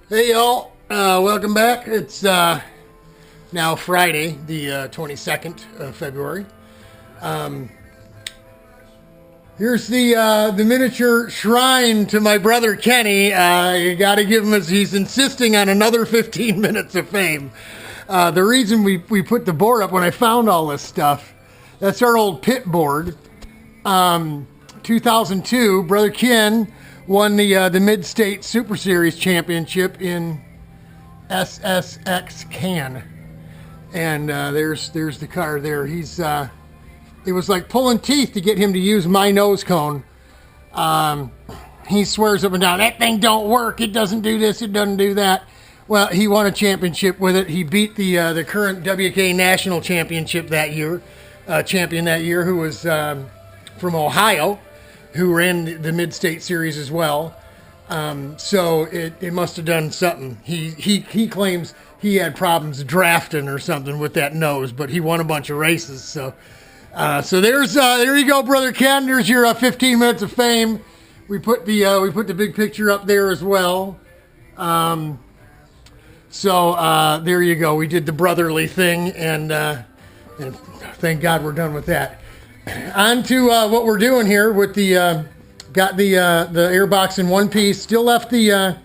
Hey y'all, welcome back. It's now Friday, the 22nd of February. Here's the miniature shrine to my brother Kenny. You got to give him he's insisting on another 15 minutes of fame. The reason we put the board up when I found all this stuff, that's our old pit board. 2002, Brother Ken won the Mid-State Super Series Championship in SSX Can. And there's the car there. It was like pulling teeth to get him to use my nose cone. He swears up and down, that thing don't work. It doesn't do this. It doesn't do that. Well, he won a championship with it. He beat the current WK National Championship that year, champion that year, who was from Ohio, who ran the Mid-State Series as well. So it must have done something. He claims he had problems drafting or something with that nose, but he won a bunch of races. So there you go, Brother Ken. There's your 15 minutes of fame. We put the big picture up there as well. There you go. We did the brotherly thing, and thank God we're done with that. On to what we're doing here with got the airbox in one piece. Still left the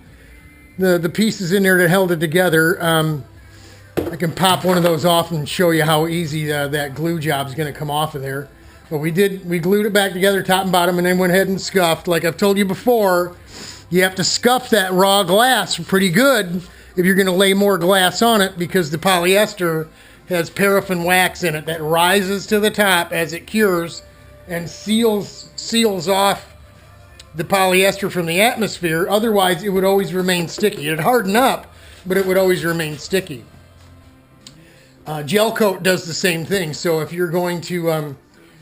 pieces in there that held it together. I can pop one of those off and show you how easy that glue job is going to come off of there. But we glued it back together, top and bottom, and then went ahead and scuffed. Like I've told you before, you have to scuff that raw glass pretty good if you're going to lay more glass on it, because the polyester has paraffin wax in it that rises to the top as it cures and seals off the polyester from the atmosphere. Otherwise, it would always remain sticky. It'd harden up, but it would always remain sticky. Gel coat does the same thing. So if you're going to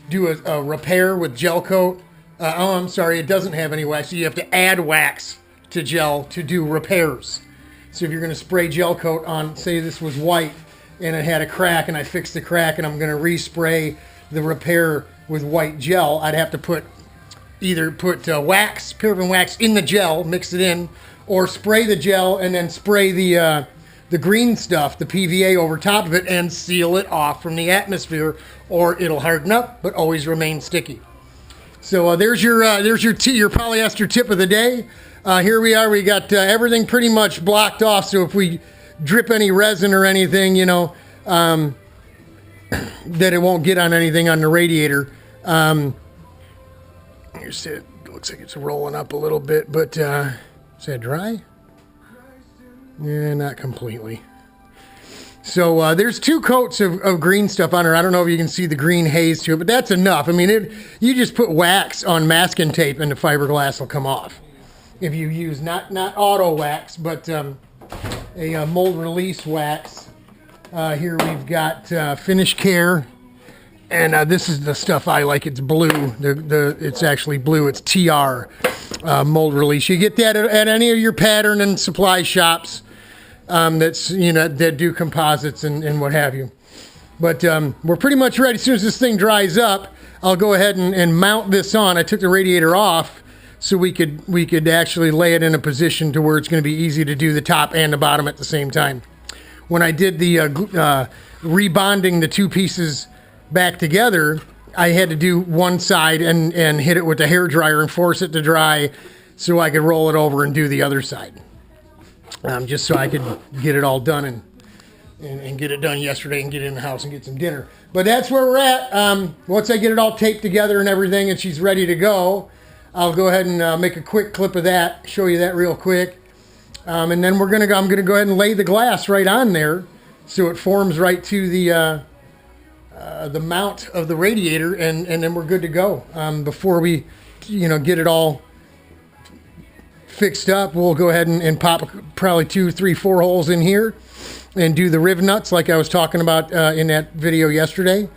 do a repair with gel coat, it doesn't have any wax. So you have to add wax to gel to do repairs. So if you're going to spray gel coat on, say this was white and it had a crack, and I fixed the crack and I'm going to respray the repair with white gel, I'd have to either put wax, paraffin wax in the gel, mix it in, or spray the gel and then spray the green stuff, the PVA, over top of it and seal it off from the atmosphere, or it'll harden up but always remain sticky. So there's your polyester tip of the day. Here we are. We got everything pretty much blocked off. So if we drip any resin or anything, that it won't get on anything on the radiator. Here's it. Looks like it's rolling up a little bit, but is that dry? Yeah, not completely. So there's 2 coats of green stuff on her. I don't know if you can see the green haze to it, but that's enough. I mean, you just put wax on masking tape and the fiberglass will come off. If you use not auto wax, but a mold release wax. Here we've got Finsh Care, and this is the stuff I like. It's blue. It's actually blue. It's TR mold release. You get that at any of your pattern and supply shops. That do composites and what have you. But we're pretty much ready. As soon as this thing dries up, I'll go ahead and mount this on. I took the radiator off so we could actually lay it in a position to where it's going to be easy to do the top and the bottom at the same time. When I did the rebonding the 2 pieces back together, I had to do one side and hit it with the hairdryer and force it to dry so I could roll it over and do the other side. Just so I could get it all done and get it done yesterday and get in the house and get some dinner. But that's where we're at. Once I get it all taped together and everything and she's ready to go, I'll go ahead and make a quick clip of that, show you that real quick. And then I'm going to go ahead and lay the glass right on there so it forms right to the mount of the radiator, and then we're good to go. Before we get it all fixed up, we'll go ahead and pop probably 2, 3, 4 holes in here and do the riv nuts like I was talking about in that video yesterday.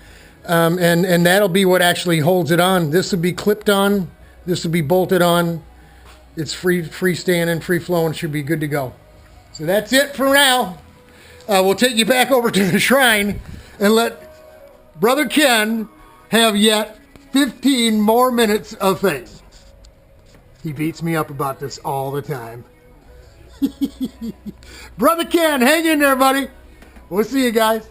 And that'll be what actually holds it on. This will be clipped on. This will be bolted on. It's freestanding, free flowing, should be good to go. So that's it for now. We'll take you back over to the shrine and let Brother Ken have yet 15 more minutes of fame. He beats me up about this all the time. Brother Ken, hang in there, buddy. We'll see you guys.